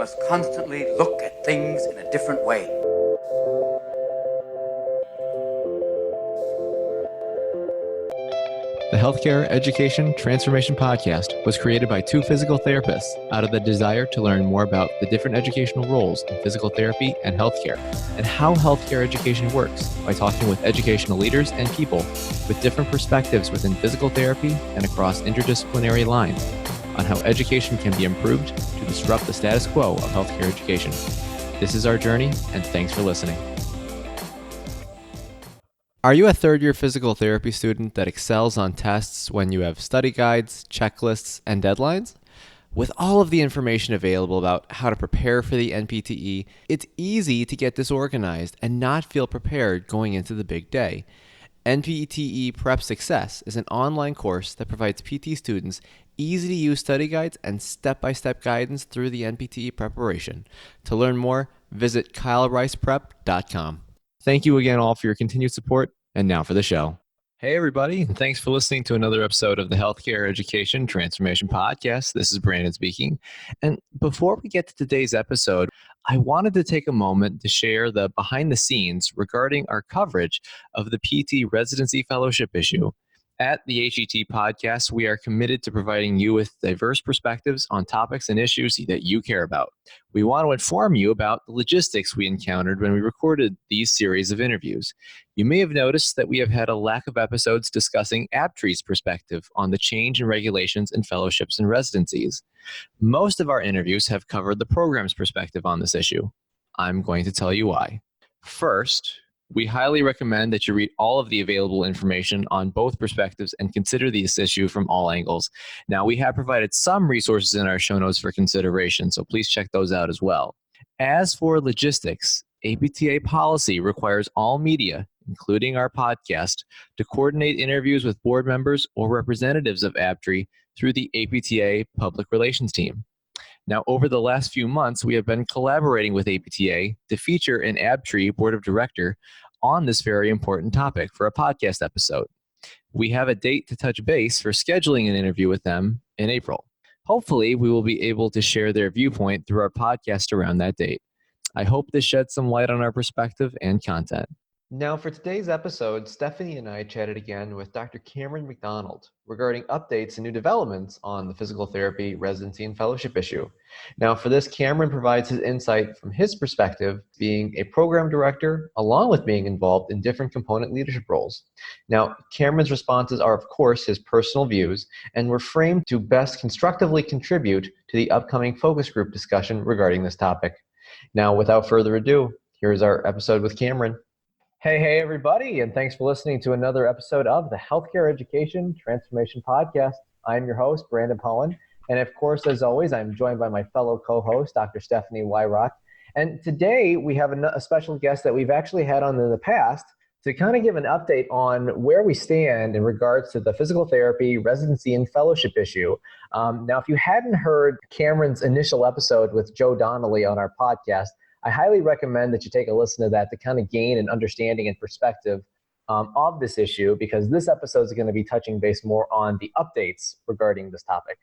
must constantly look at things in a different way. The Healthcare Education Transformation Podcast was created by two physical therapists out of the desire to learn more about the different educational roles in physical therapy and healthcare, and how healthcare education works by talking with educational leaders and people with different perspectives within physical therapy and across interdisciplinary lines on how education can be improved to disrupt the status quo of healthcare education. This is our journey, and thanks for listening. Are you a third-year physical therapy student that excels on tests when you have study guides, checklists, and deadlines? With all of the information available about how to prepare for the NPTE, it's easy to get disorganized and not feel prepared going into the big day. NPTE Prep Success is an online course that provides PT students easy-to-use study guides and step-by-step guidance through the NPTE preparation. To learn more, visit kylericeprep.com. Thank you again all for your continued support, and now for the show. Hey everybody, and thanks for listening to another episode of the Healthcare Education Transformation Podcast. This is Brandon speaking, and before we get to today's episode, I wanted to take a moment to share the behind the scenes regarding our coverage of the PT Residency Fellowship issue. At the HET Podcast, we are committed to providing you with diverse perspectives on topics and issues that you care about. We want to inform you about the logistics we encountered when we recorded these series of interviews. You may have noticed that we have had a lack of episodes discussing ABTRE's perspective on the change in regulations in fellowships and residencies. Most of our interviews have covered the program's perspective on this issue. I'm going to tell you why. First, we highly recommend that you read all of the available information on both perspectives and consider this issue from all angles. Now, we have provided some resources in our show notes for consideration, so please check those out as well. As for logistics, APTA policy requires all media, including our podcast, to coordinate interviews with board members or representatives of ABTRE through the APTA public relations team. Now, over the last few months, we have been collaborating with APTA to feature an ABTRE board of director on this very important topic for a podcast episode. We have a date to touch base for scheduling an interview with them in April. Hopefully, we will be able to share their viewpoint through our podcast around that date. I hope this sheds some light on our perspective and content. Now, for today's episode, Stephanie and I chatted again with Dr. Cameron MacDonald regarding updates and new developments on the physical therapy residency and fellowship issue. Now, for this, Cameron provides his insight from his perspective, being a program director, along with being involved in different component leadership roles. Now, Cameron's responses are, of course, his personal views, and were framed to best constructively contribute to the upcoming focus group discussion regarding this topic. Now, without further ado, here's our episode with Cameron. Hey, everybody, and thanks for listening to another episode of the Healthcare Education Transformation Podcast. I'm your host, Brandon Pollen, and of course, as always, I'm joined by my fellow co-host, Dr. Stephanie Wyrock. And today, we have a special guest that we've actually had on in the past to kind of give an update on where we stand in regards to the physical therapy, residency, and fellowship issue. Now, if you hadn't heard Cameron's initial episode with Joe Donnelly on our podcast, I highly recommend that you take a listen to that to kind of gain an understanding and perspective of this issue, because this episode is going to be touching base more on the updates regarding this topic.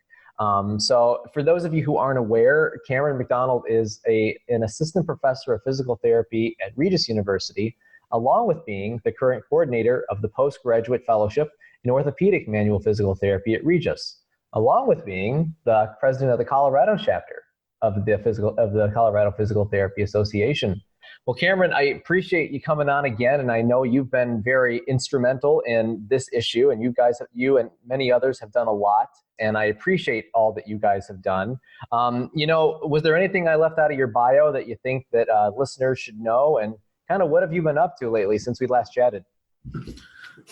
So for those of you who aren't aware, Cameron MacDonald is an assistant professor of physical therapy at Regis University, along with being the current coordinator of the postgraduate fellowship in orthopedic manual physical therapy at Regis, along with being the president of the Colorado chapter of the Colorado Physical Therapy Association. Well, Cameron, I appreciate you coming on again, and I know you've been very instrumental in this issue, and you and many others have done a lot, and I appreciate all that you guys have done. Was there anything I left out of your bio that you think that listeners should know, and kind of what have you been up to lately since we last chatted?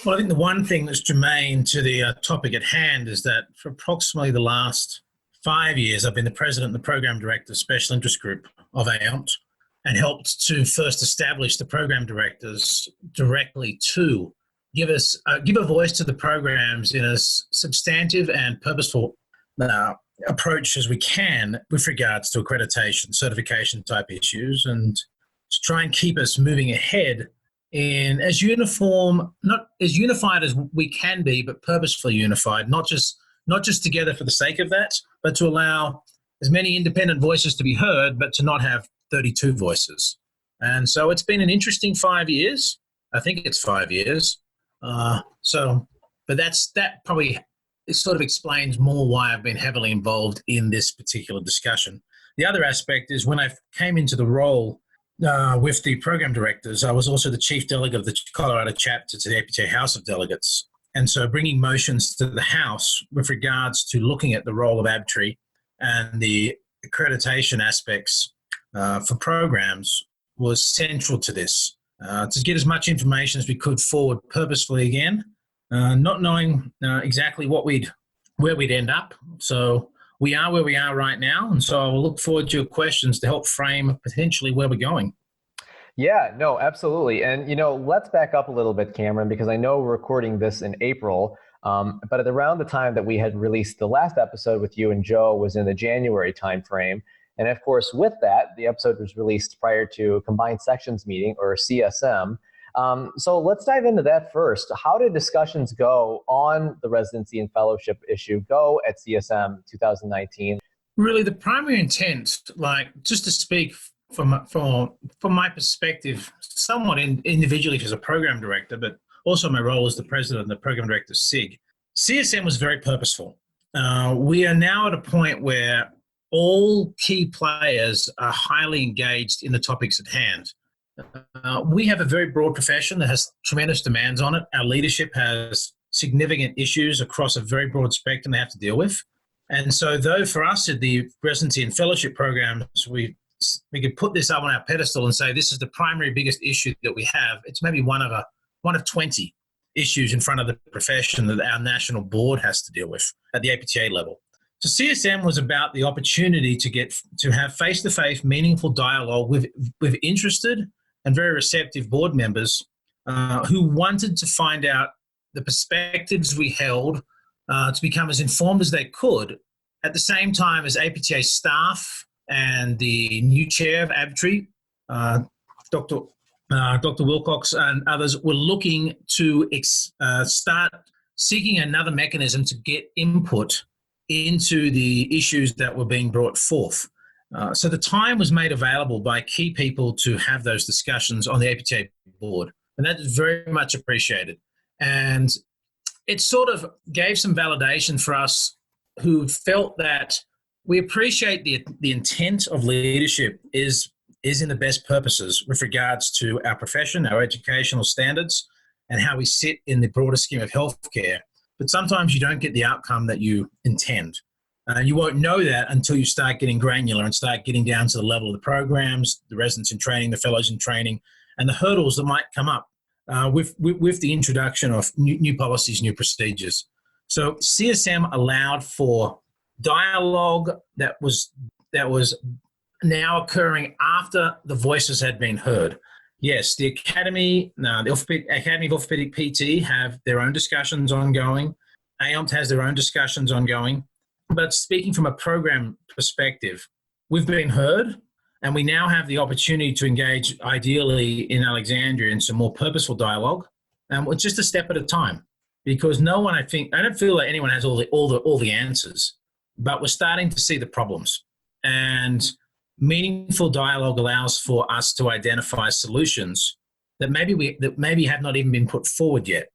Well, I think the one thing that's germane to the topic at hand is that for approximately the last 5 years, I've been the president and the program director of Special Interest Group of AONT, and helped to first establish the program directors directly to give a voice to the programs in as substantive and purposeful approach as we can with regards to accreditation, certification type issues, and to try and keep us moving ahead in as uniform, not as unified as we can be, but purposefully unified, not just together for the sake of that, but to allow as many independent voices to be heard, but to not have 32 voices. And so it's been an interesting 5 years. I think it's 5 years. But that probably it sort of explains more why I've been heavily involved in this particular discussion. The other aspect is when I came into the role with the program directors, I was also the chief delegate of the Colorado chapter to the APTA House of Delegates. And so bringing motions to the House with regards to looking at the role of ABTRI and the accreditation aspects for programs was central to this. To get as much information as we could forward purposefully again, not knowing exactly where we'd end up. So we are where we are right now. And so I will look forward to your questions to help frame potentially where we're going. Yeah, no, absolutely. And, let's back up a little bit, Cameron, because I know we're recording this in April, but at around the time that we had released the last episode with you and Joe was in the January timeframe. And of course, with that, the episode was released prior to Combined Sections Meeting, or CSM. So let's dive into that first. How did discussions go on the residency and fellowship issue go at CSM 2019? Really, the primary intent, just to speak from my perspective, somewhat individually as a program director, but also my role as the president and the program director of SIG, CSM was very purposeful. We are now at a point where all key players are highly engaged in the topics at hand. We have a very broad profession that has tremendous demands on it. Our leadership has significant issues across a very broad spectrum they have to deal with. And so though for us at the residency and fellowship programs, we could put this up on our pedestal and say this is the primary biggest issue that we have, it's maybe one of 20 issues in front of the profession that our national board has to deal with at the APTA level. So CSM was about the opportunity to have face-to-face meaningful dialogue with interested and very receptive board members who wanted to find out the perspectives we held to become as informed as they could, at the same time as APTA staff and the new chair of ABTRI, Dr. Wilcox and others were looking to start seeking another mechanism to get input into the issues that were being brought forth. So the time was made available by key people to have those discussions on the APTA board, and that is very much appreciated. And it sort of gave some validation for us who felt that we appreciate the intent of leadership is in the best purposes with regards to our profession, our educational standards, and how we sit in the broader scheme of healthcare. But sometimes you don't get the outcome that you intend. You won't know that until you start getting granular and start getting down to the level of the programs, the residents in training, the fellows in training, and the hurdles that might come up with the introduction of new policies, new procedures. So CSM allowed for dialogue that was now occurring after the voices had been heard. Yes, the Academy of Orthopedic PT have their own discussions ongoing. AOMT has their own discussions ongoing. But speaking from a program perspective, we've been heard, and we now have the opportunity to engage ideally in Alexandria in some more purposeful dialogue. It's just a step at a time, because I don't feel like anyone has all the answers, but we're starting to see the problems. And meaningful dialogue allows for us to identify solutions that maybe have not even been put forward yet.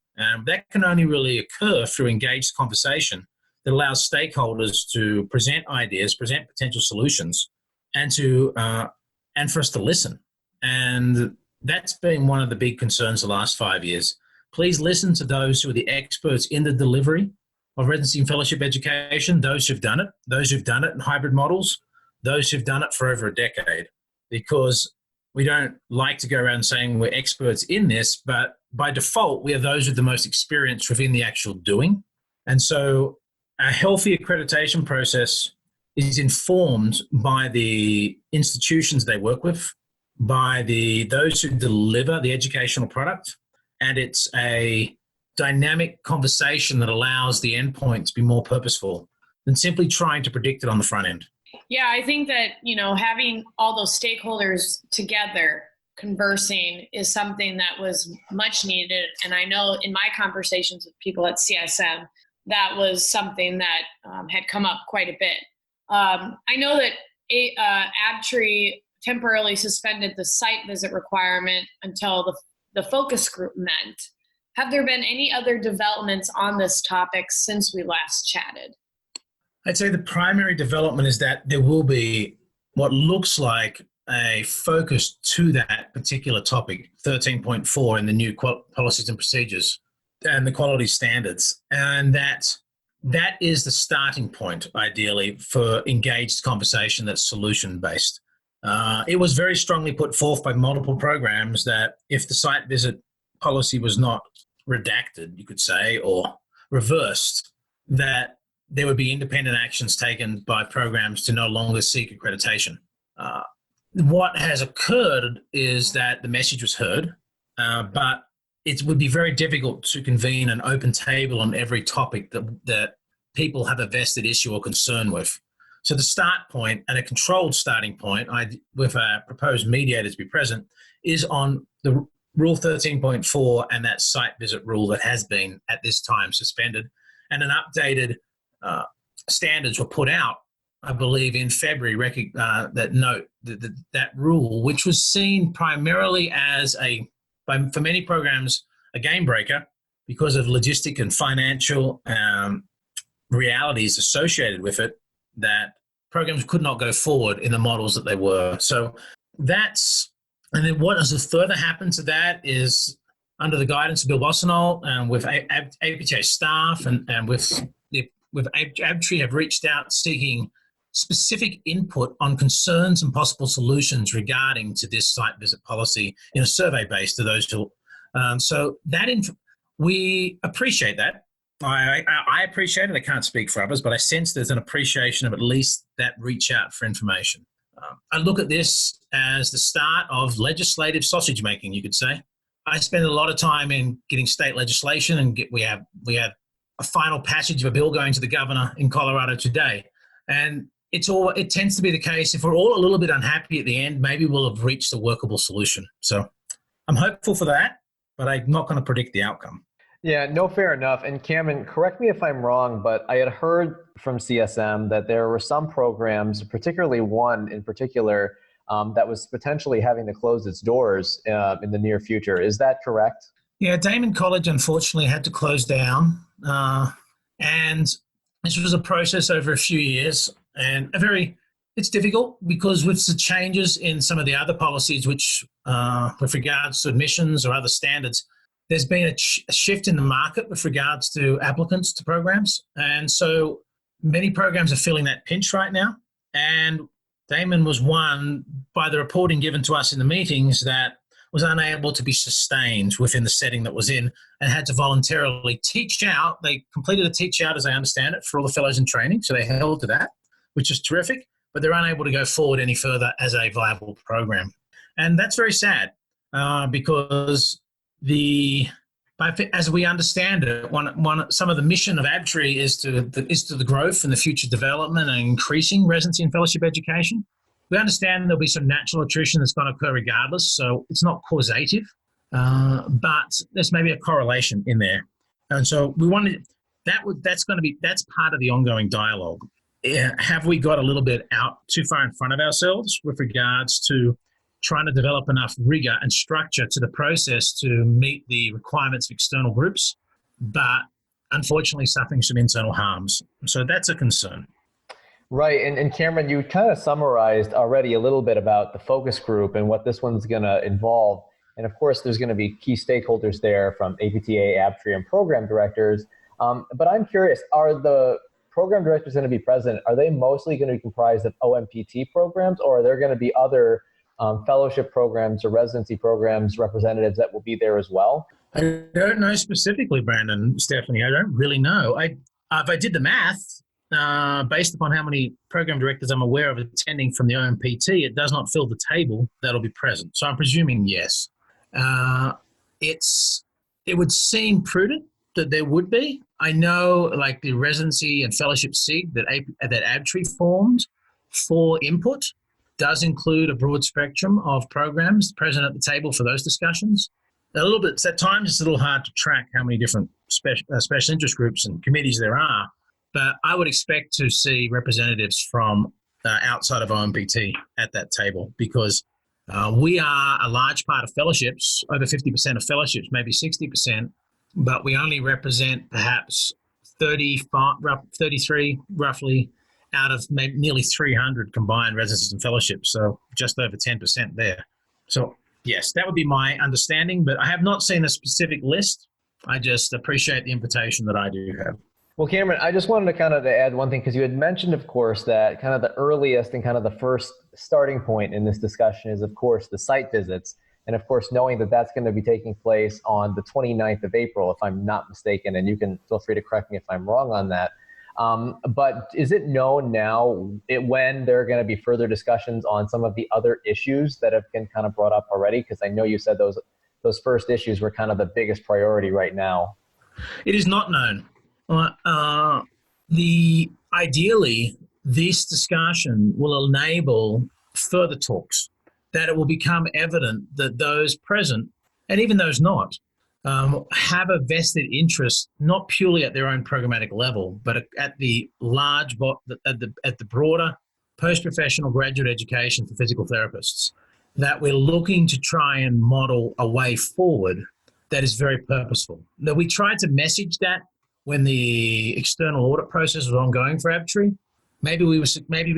That can only really occur through engaged conversation that allows stakeholders to present ideas, present potential solutions, and for us to listen. And that's been one of the big concerns the last 5 years. Please listen to those who are the experts in the delivery of residency and fellowship education, those who've done it in hybrid models, those who've done it for over a decade, because we don't like to go around saying we're experts in this, but by default, we are those with the most experience within the actual doing. And so a healthy accreditation process is informed by the institutions they work with, by those who deliver the educational product, and it's a dynamic conversation that allows the endpoint to be more purposeful than simply trying to predict it on the front end. Yeah, I think that, having all those stakeholders together conversing is something that was much needed. And I know in my conversations with people at CSM, that was something that had come up quite a bit. I know that AbTree temporarily suspended the site visit requirement until the focus group met. Have there been any other developments on this topic since we last chatted? I'd say the primary development is that there will be what looks like a focus to that particular topic, 13.4 in the new policies and procedures and the quality standards. And that is the starting point, ideally, for engaged conversation that's solution-based. It was very strongly put forth by multiple programs that if the site visit policy was not redacted, you could say, or reversed, that there would be independent actions taken by programs to no longer seek accreditation. What has occurred is that the message was heard, but it would be very difficult to convene an open table on every topic that people have a vested issue or concern with. So the start point, and a controlled starting point, with a proposed mediator to be present, is on the Rule 13.4 and that site visit rule that has been at this time suspended, and an updated standards were put out, I believe, in February, that note that rule, which was seen primarily as for many programs, a game breaker because of logistic and financial realities associated with it, that programs could not go forward in the models that they were. So and then what has further happened to that is, under the guidance of Bill Bossonol and with APTA staff and with AbTree, have reached out seeking specific input on concerns and possible solutions regarding to this site visit policy in a survey base to those who. So that we appreciate that. I appreciate it. I can't speak for others, but I sense there's an appreciation of at least that reach out for information. I look at this as the start of legislative sausage making, you could say. I spend a lot of time in getting state legislation, and we have a final passage of a bill going to the governor in Colorado today. And it tends to be the case, if we're all a little bit unhappy at the end, maybe we'll have reached a workable solution. So I'm hopeful for that, but I'm not going to predict the outcome. Yeah, no, fair enough. And Cameron, correct me if I'm wrong, but I had heard from CSM that there were some programs, particularly one in particular, that was potentially having to close its doors in the near future. Is that correct? Yeah, Damon College unfortunately had to close down. And this was a process over a few years, and it's difficult because with the changes in some of the other policies, which with regards to admissions or other standards, there's been a shift in the market with regards to applicants to programs. And so many programs are feeling that pinch right now. And Damon was one, by the reporting given to us in the meetings, that was unable to be sustained within the setting that was in and had to voluntarily teach out. They completed a teach out, as I understand it, for all the fellows in training. So they held to that, which is terrific, but they're unable to go forward any further as a viable program. And that's very sad because as we understand it, some of the mission of AbTree is to the growth and the future development and increasing residency and fellowship education. We understand there'll be some natural attrition that's going to occur regardless, so it's not causative, but there's maybe a correlation in there. And so we wanted that's part of the ongoing dialogue. Have we got a little bit out too far in front of ourselves with regards to trying to develop enough rigor and structure to the process to meet the requirements of external groups, but unfortunately suffering some internal harms? So that's a concern. Right. And Cameron, you kind of summarized already a little bit about the focus group and what this one's going to involve. And of course, there's going to be key stakeholders there from APTA, AbTree, and program directors. But I'm curious, are the program directors going to be present? Are they mostly going to be comprised of OMPT programs, or are there going to be other fellowship programs or residency programs representatives that will be there as well? I don't know specifically, Brandon, Stephanie. I don't really know. If I did the math, based upon how many program directors I'm aware of attending from the OMPT, it does not fill the table that'll be present. So I'm presuming yes. It would seem prudent that there would be. I know, like the residency and fellowship SIG that AbTree formed for input does include a broad spectrum of programs present at the table for those discussions. At times it's a little hard to track how many different special interest groups and committees there are. But I would expect to see representatives from outside of OMPT at that table, because we are a large part of fellowships, over 50% of fellowships, maybe 60%, but we only represent perhaps 33 roughly out of maybe nearly 300 combined residencies and fellowships, so just over 10% there. So yes, that would be my understanding, but I have not seen a specific list. I just appreciate the invitation that I do have. Well, Cameron, I just wanted to kind of add one thing, because you had mentioned, of course, that kind of the earliest and kind of the first starting point in this discussion is, of course, the site visits. And of course, knowing that that's going to be taking place on the 29th of April, if I'm not mistaken, and you can feel free to correct me if I'm wrong on that. But is it known now when there are going to be further discussions on some of the other issues that have been kind of brought up already? Because I know you said those first issues were kind of the biggest priority right now. It is not known. Ideally, this discussion will enable further talks, that it will become evident that those present, and even those not, have a vested interest, not purely at their own programmatic level, but at the broader post-professional graduate education for physical therapists, that we're looking to try and model a way forward that is very purposeful. Now, we tried to message that when the external audit process was ongoing for ABTRI. Maybe we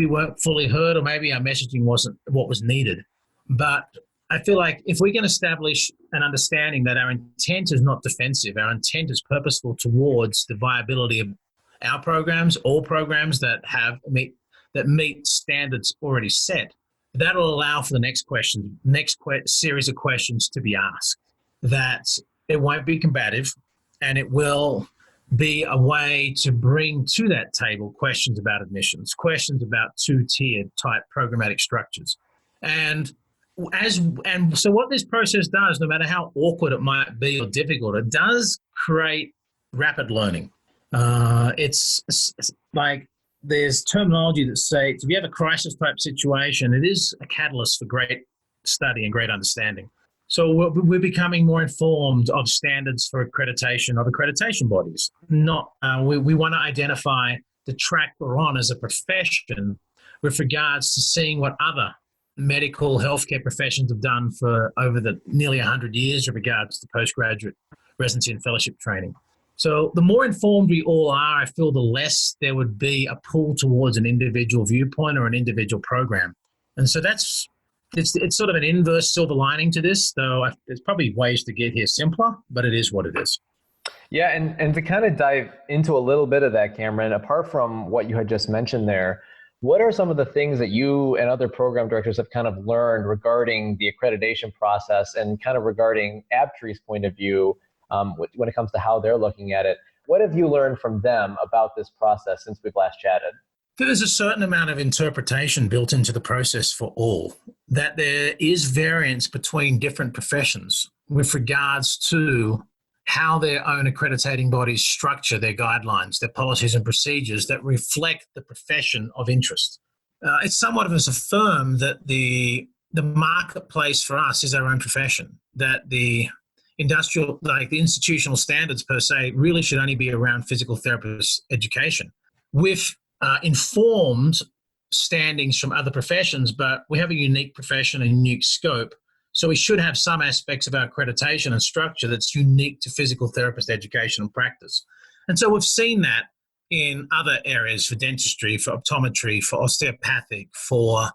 weren't fully heard, or maybe our messaging wasn't what was needed. But I feel like if we can establish an understanding that our intent is not defensive, our intent is purposeful towards the viability of our programs, all programs that meet standards already set, that'll allow for the next series of questions to be asked. That it won't be combative, and it will be a way to bring to that table questions about admissions, questions about two-tiered type programmatic structures. And so what this process does, no matter how awkward it might be or difficult, it does create rapid learning. It's like there's terminology that says if you have a crisis type situation, it is a catalyst for great study and great understanding. So we're becoming more informed of standards for accreditation of accreditation bodies. We want to identify the track we're on as a profession with regards to seeing what other medical healthcare professions have done for over the nearly 100 years with regards to postgraduate residency and fellowship training. So the more informed we all are, I feel the less there would be a pull towards an individual viewpoint or an individual program. And so it's sort of an inverse silver lining to this, though there's probably ways to get here simpler, but it is what it is. Yeah, and to kind of dive into a little bit of that, Cameron, apart from what you had just mentioned there, what are some of the things that you and other program directors have kind of learned regarding the accreditation process and kind of regarding ABTRI's point of view when it comes to how they're looking at it? What have you learned from them about this process since we've last chatted? There's a certain amount of interpretation built into the process for all, that there is variance between different professions with regards to how their own accrediting bodies structure their guidelines, their policies and procedures that reflect the profession of interest. It's somewhat of us affirm that the marketplace for us is our own profession, that the institutional standards per se really should only be around physical therapist education, with informed standings from other professions, but we have a unique profession and unique scope. So we should have some aspects of our accreditation and structure that's unique to physical therapist education and practice. And so we've seen that in other areas, for dentistry, for optometry, for osteopathic, for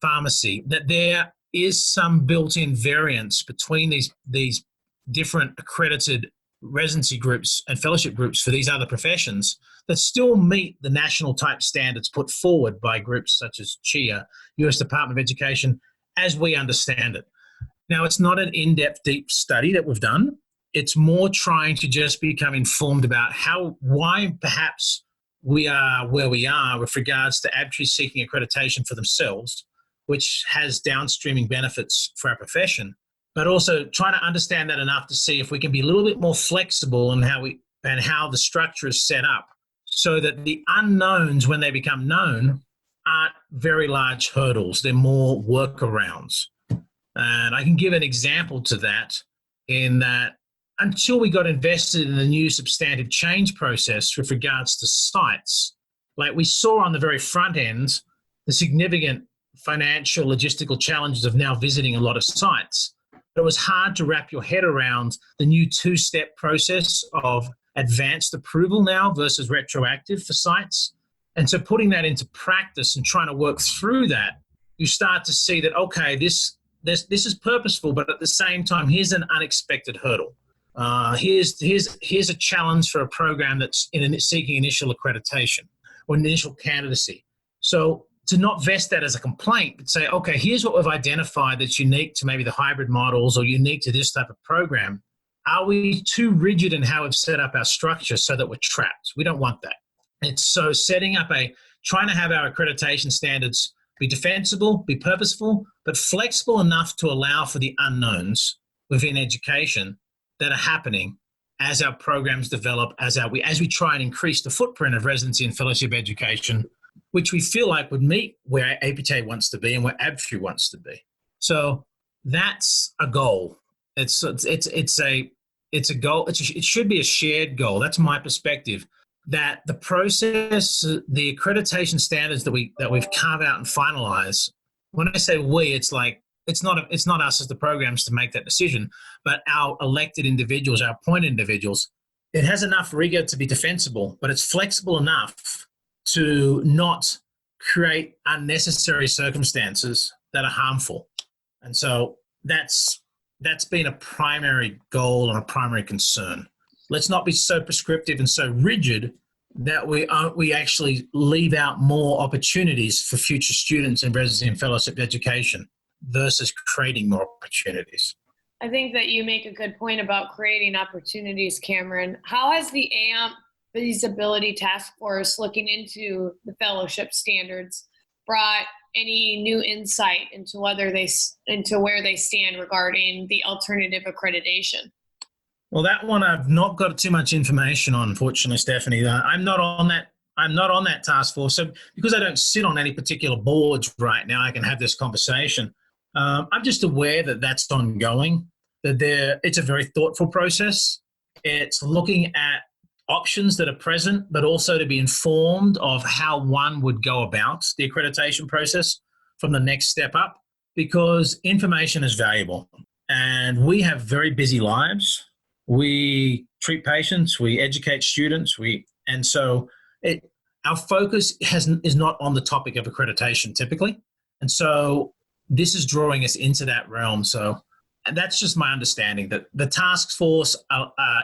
pharmacy, that there is some built-in variance between these different accredited residency groups and fellowship groups for these other professions that still meet the national type standards put forward by groups such as CHIA, US Department of Education, as we understand it. Now, it's not an in-depth, deep study that we've done. It's more trying to just become informed about why perhaps we are where we are with regards to ABTRI seeking accreditation for themselves, which has downstreaming benefits for our profession, but also trying to understand that enough to see if we can be a little bit more flexible in how the structure is set up, so that the unknowns, when they become known, aren't very large hurdles. They're more workarounds. And I can give an example to that, in that until we got invested in the new substantive change process with regards to sites, like we saw on the very front end, the significant financial logistical challenges of now visiting a lot of sites. But it was hard to wrap your head around the new two-step process of advanced approval now versus retroactive for sites. And so putting that into practice and trying to work through that, you start to see that, okay, this is purposeful, but at the same time, here's an unexpected hurdle. Here's a challenge for a program that's seeking initial accreditation or initial candidacy. So to not vest that as a complaint, but say, okay, here's what we've identified that's unique to maybe the hybrid models or unique to this type of program. Are we too rigid in how we've set up our structure so that we're trapped? We don't want that. It's so trying to have our accreditation standards be defensible, be purposeful, but flexible enough to allow for the unknowns within education that are happening as our programs develop, as we try and increase the footprint of residency and fellowship education, which we feel like would meet where APTA wants to be and where ABFRE wants to be. So that's a goal. It's a goal. It should be a shared goal. That's my perspective. That the process, the accreditation standards that we've carved out and finalized. When I say we, it's like it's not us as the programs to make that decision, but our elected individuals, our appointed individuals. It has enough rigor to be defensible, but it's flexible enough to not create unnecessary circumstances that are harmful. And so that's been a primary goal and a primary concern. Let's not be so prescriptive and so rigid that we actually leave out more opportunities for future students in residency and fellowship education versus creating more opportunities. I think that you make a good point about creating opportunities, Cameron. How has the AMP Feasibility Task Force looking into the fellowship standards brought any new insight into where they stand regarding the alternative accreditation? Well, that one I've not got too much information on, unfortunately, Stephanie. I'm not on that task force. So because I don't sit on any particular boards right now, I can have this conversation. I'm just aware that that's ongoing, it's a very thoughtful process. It's looking at options that are present, but also to be informed of how one would go about the accreditation process from the next step up, because information is valuable. And we have very busy lives. We treat patients, we educate students, our focus is not on the topic of accreditation typically. And so this is drawing us into that realm. So that's just my understanding, that the task force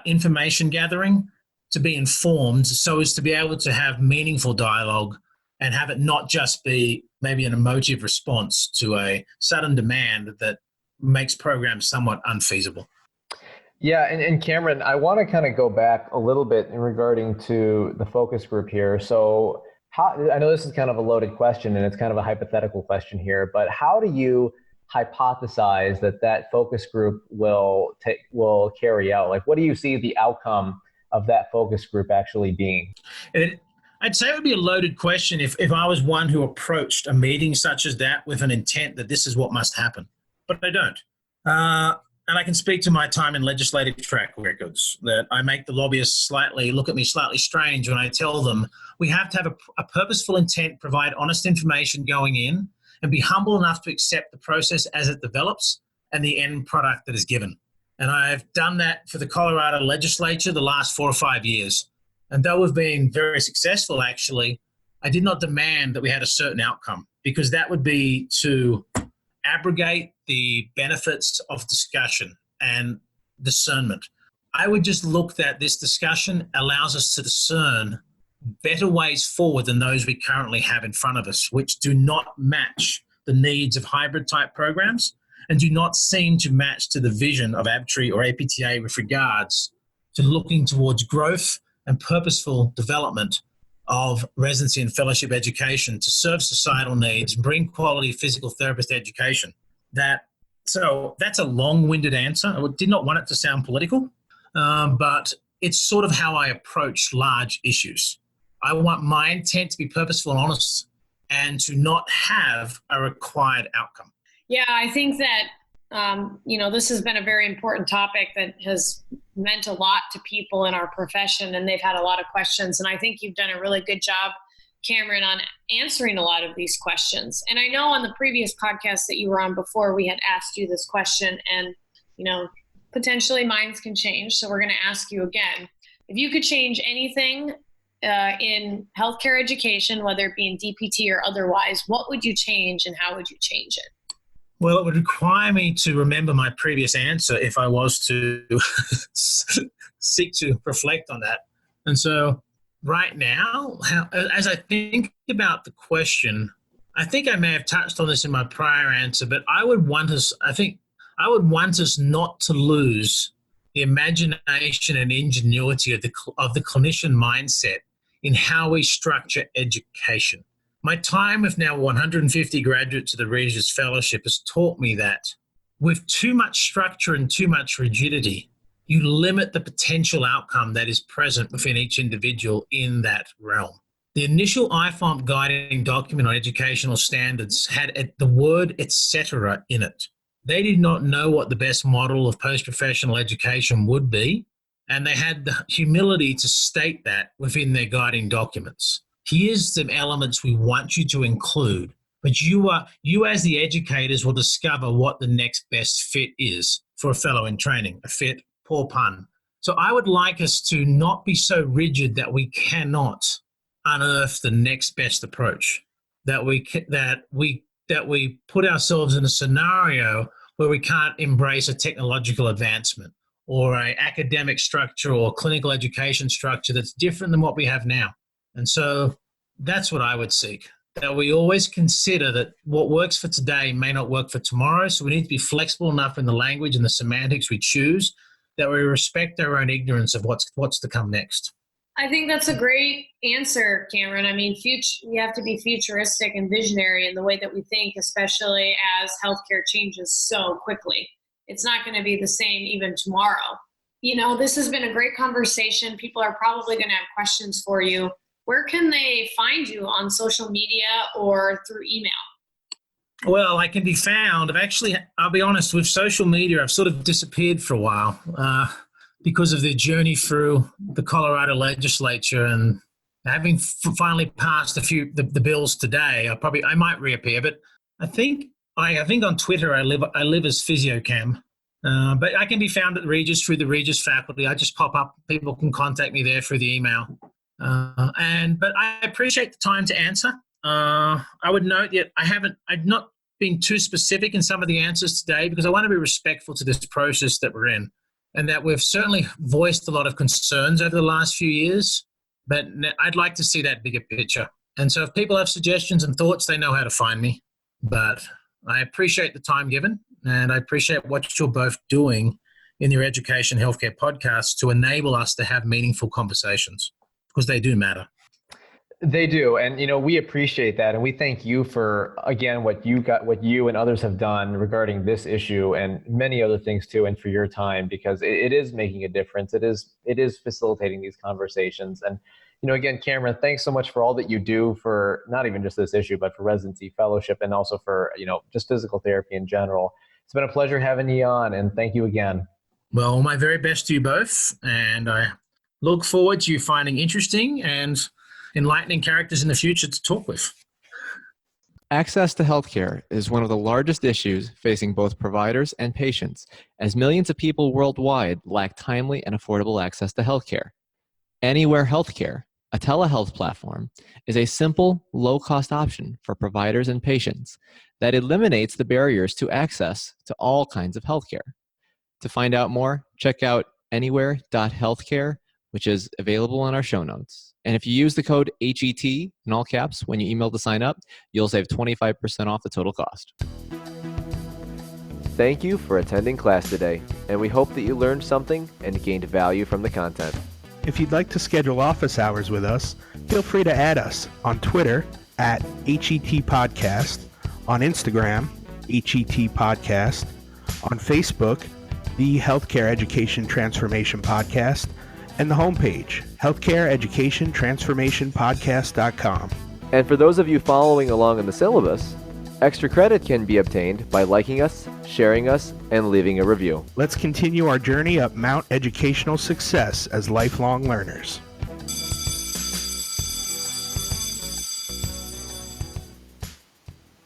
information gathering to be informed so as to be able to have meaningful dialogue and have it not just be maybe an emotive response to a sudden demand that makes programs somewhat unfeasible. Yeah, and Cameron, I want to kind of go back a little bit in regarding to the focus group here. So I know this is kind of a loaded question and it's kind of a hypothetical question here, but how do you hypothesize that focus group will carry out? Like, what do you see the outcome of that focus group actually being? I'd say it would be a loaded question if I was one who approached a meeting such as that with an intent that this is what must happen, but I don't. And I can speak to my time in legislative track records that I make the lobbyists look at me slightly strange when I tell them we have to have a purposeful intent, provide honest information going in, and be humble enough to accept the process as it develops and the end product that is given. And I've done that for the Colorado legislature the last 4 or 5 years. And though we've been very successful, actually, I did not demand that we had a certain outcome, because that would be to abrogate the benefits of discussion and discernment. I would just look that this discussion allows us to discern better ways forward than those we currently have in front of us, which do not match the needs of hybrid type programs and do not seem to match to the vision of ABTRE or APTA with regards to looking towards growth and purposeful development of residency and fellowship education to serve societal needs, bring quality physical therapist education. So that's a long-winded answer. I did not want it to sound political, but it's sort of how I approach large issues. I want my intent to be purposeful and honest and to not have a required outcome. Yeah, I think that This has been a very important topic that has meant a lot to people in our profession, and they've had a lot of questions. And I think you've done a really good job, Cameron, on answering a lot of these questions. And I know on the previous podcast that you were on before, we had asked you this question, and, potentially minds can change. So we're going to ask you again. If you could change anything in healthcare education, whether it be in DPT or otherwise, what would you change and how would you change it? Well, it would require me to remember my previous answer if I was to seek to reflect on that. And so right now, as I think about the question, I think I may have touched on this in my prior answer, but I would want us not to lose the imagination and ingenuity of the clinician mindset in how we structure education. My time with now 150 graduates of the Regis Fellowship has taught me that with too much structure and too much rigidity, you limit the potential outcome that is present within each individual in that realm. The initial IFOMP guiding document on educational standards had the word etc. in it. They did not know what the best model of post-professional education would be, and they had the humility to state that within their guiding documents. Here's some elements we want you to include, but you as the educators will discover what the next best fit is for a fellow in training, a fit, poor pun. So I would like us to not be so rigid that we cannot unearth the next best approach, that we put ourselves in a scenario where we can't embrace a technological advancement or an academic structure or clinical education structure that's different than what we have now. And so that's what I would seek, that we always consider that what works for today may not work for tomorrow. So we need to be flexible enough in the language and the semantics we choose that we respect our own ignorance of what's to come next. I think that's a great answer, Cameron. I mean, you have to be futuristic and visionary in the way that we think, especially as healthcare changes so quickly. It's not going to be the same even tomorrow. This has been a great conversation. People are probably going to have questions for you. Where can they find you on social media or through email? Well, I can be found. I'll be honest, with social media, I've sort of disappeared for a while because of the journey through the Colorado legislature, and having finally passed the bills today, I might reappear. But I think on Twitter I live as PhysioCam, but I can be found at Regis through the Regis faculty. I just pop up. People can contact me there through the email. But I appreciate the time to answer. I would note that I've not been too specific in some of the answers today because I want to be respectful to this process that we're in, and that we've certainly voiced a lot of concerns over the last few years, but I'd like to see that bigger picture. And so if people have suggestions and thoughts, they know how to find me. But I appreciate the time given, and I appreciate what you're both doing in your education healthcare podcast to enable us to have meaningful conversations, because they do matter. They do. And, we appreciate that. And we thank you for, again, what you and others have done regarding this issue and many other things too, and for your time, because it is making a difference. It is facilitating these conversations. And, again, Cameron, thanks so much for all that you do for not even just this issue, but for Residency Fellowship and also for, just physical therapy in general. It's been a pleasure having you on, and thank you again. Well, my very best to you both. And I look forward to you finding interesting and enlightening characters in the future to talk with. Access to healthcare is one of the largest issues facing both providers and patients, as millions of people worldwide lack timely and affordable access to healthcare. Anywhere Healthcare, a telehealth platform, is a simple, low-cost option for providers and patients that eliminates the barriers to access to all kinds of healthcare. To find out more, check out anywhere.healthcare, which is available on our show notes. And if you use the code HET in all caps when you email to sign up, you'll save 25% off the total cost. Thank you for attending class today, and we hope that you learned something and gained value from the content. If you'd like to schedule office hours with us, feel free to add us on Twitter at HET Podcast, on Instagram, HET Podcast, on Facebook, the Healthcare Education Transformation Podcast, and the homepage, healthcareeducationtransformationpodcast.com. And for those of you following along in the syllabus, Extra credit can be obtained by liking us, sharing us, and leaving a review. Let's continue our journey up Mount Educational Success as lifelong learners.